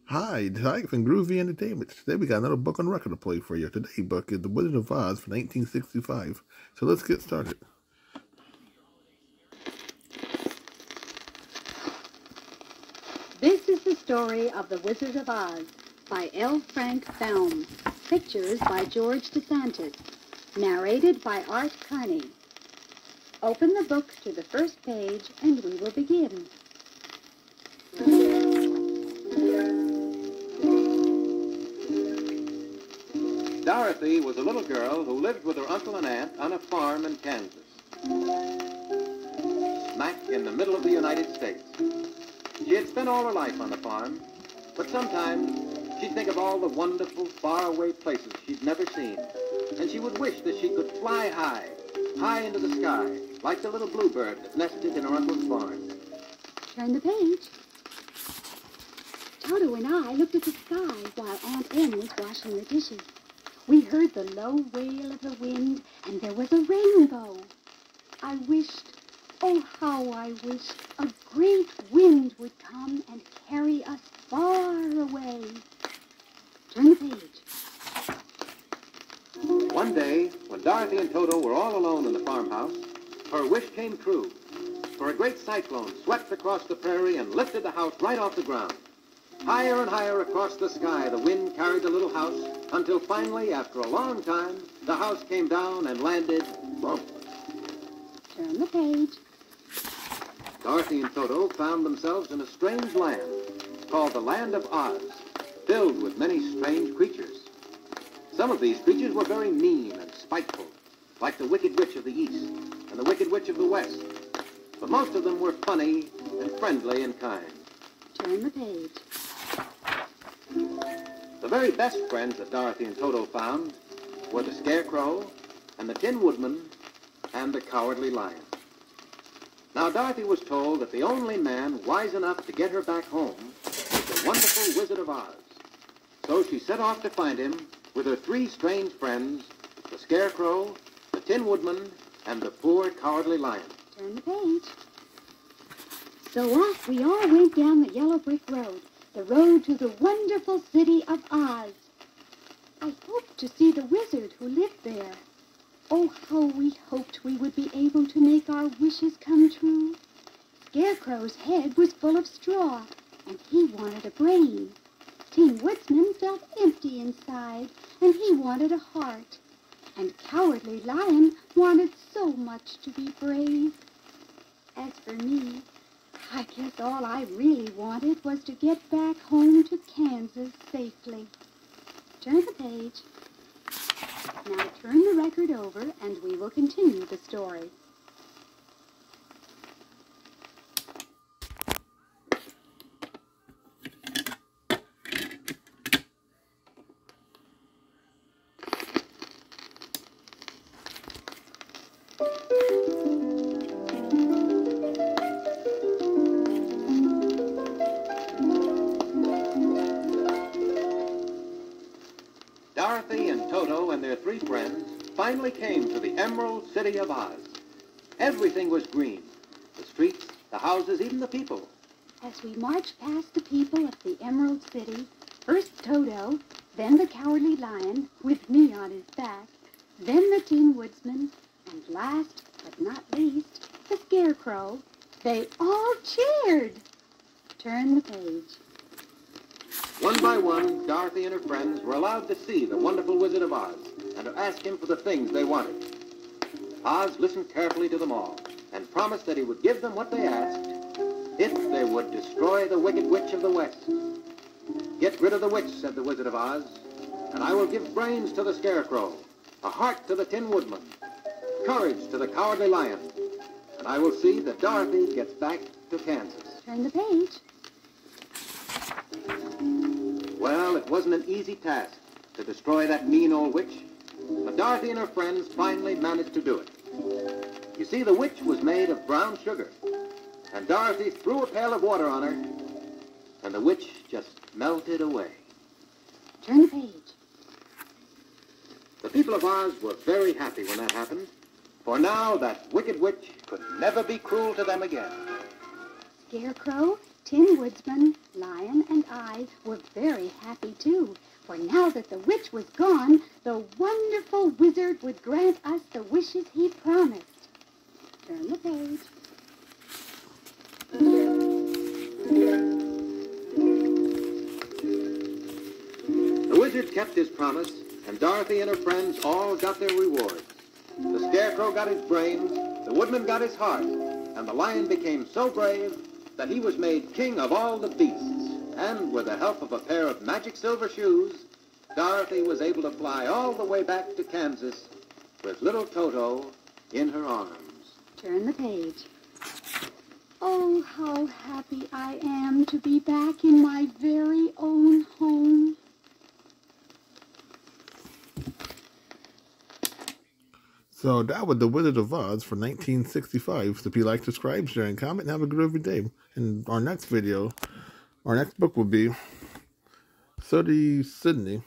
Hi, Tyke from Groovy Entertainment. Today we got another book on record to play for you. Today's book is The Wizard of Oz from 1965. So let's get started. This is the story of The Wizard of Oz by L. Frank Baum. Pictures by George DeSantis. Narrated by Art Carney. Open the book to the first page and we will begin. Dorothy was a little girl who lived with her uncle and aunt on a farm in Kansas, smack in the middle of the United States. She had spent all her life on the farm, but sometimes she'd think of all the wonderful, faraway places she'd never seen, and she would wish that she could fly high, high into the sky, like the little bluebird that nested in her uncle's barn. Turn the page. Toto and I looked at the sky while Aunt Em was washing the dishes. We heard the low wail of the wind, and there was a rainbow. I wished, oh how I wished, a great wind would come and carry us far away. Turn the page. One day, when Dorothy and Toto were all alone in the farmhouse, her wish came true, for a great cyclone swept across the prairie and lifted the house right off the ground. Higher and higher across the sky, the wind carried the little house until finally, after a long time, the house came down and landed, bump. Turn the page. Dorothy and Toto found themselves in a strange land called the Land of Oz, filled with many strange creatures. Some of these creatures were very mean and spiteful, like the Wicked Witch of the East and the Wicked Witch of the West. But most of them were funny and friendly and kind. Turn the page. The very best friends that Dorothy and Toto found were the Scarecrow and the Tin Woodman and the Cowardly Lion. Now, Dorothy was told that the only man wise enough to get her back home was the wonderful Wizard of Oz. So she set off to find him with her three strange friends, the Scarecrow, the Tin Woodman, and the poor Cowardly Lion. Turn the page. So off we all went down the yellow brick road, the road to the wonderful city of Oz. I hoped to see the wizard who lived there. Oh, how we hoped we would be able to make our wishes come true. Scarecrow's head was full of straw, and he wanted a brain. Tin Woodsman felt empty inside, and he wanted a heart. And Cowardly Lion wanted so much to be brave. As for me, I guess all I really wanted was to get back home to Kansas safely. Turn the page. Now turn the record over and we will continue the story. Dorothy and Toto and their three friends finally came to the Emerald City of Oz. Everything was green. The streets, the houses, even the people. As we marched past the people of the Emerald City, first Toto, then the Cowardly Lion, with me on his back, then the Tin Woodsman, and last but not least, the Scarecrow, they all cheered. Turn the page. One by one, Dorothy and her friends were allowed to see the wonderful Wizard of Oz and to ask him for the things they wanted. Oz listened carefully to them all and promised that he would give them what they asked if they would destroy the Wicked Witch of the West. Get rid of the witch, said the Wizard of Oz, and I will give brains to the Scarecrow, a heart to the Tin Woodman, courage to the Cowardly Lion, and I will see that Dorothy gets back to Kansas. Turn the page. Well, it wasn't an easy task to destroy that mean old witch, but Dorothy and her friends finally managed to do it. You see, the witch was made of brown sugar, and Dorothy threw a pail of water on her, and the witch just melted away. Turn the page. The people of Oz were very happy when that happened, for now that wicked witch could never be cruel to them again. Scarecrow, Tin Woodsman, Lion, and I were very happy too, for now that the witch was gone, the wonderful wizard would grant us the wishes he promised. Turn the page. The wizard kept his promise, and Dorothy and her friends all got their rewards. The Scarecrow got his brains, the Woodman got his heart, and the Lion became so brave that he was made king of all the beasts. And with the help of a pair of magic silver shoes, Dorothy was able to fly all the way back to Kansas with little Toto in her arms. Turn the page. Oh, how happy I am to be back in my very own home. So that was The Wizard of Oz for 1965. So if you like, subscribe, share, and comment, and have a good every day. And our next video, our next book will be Sooty Sidney.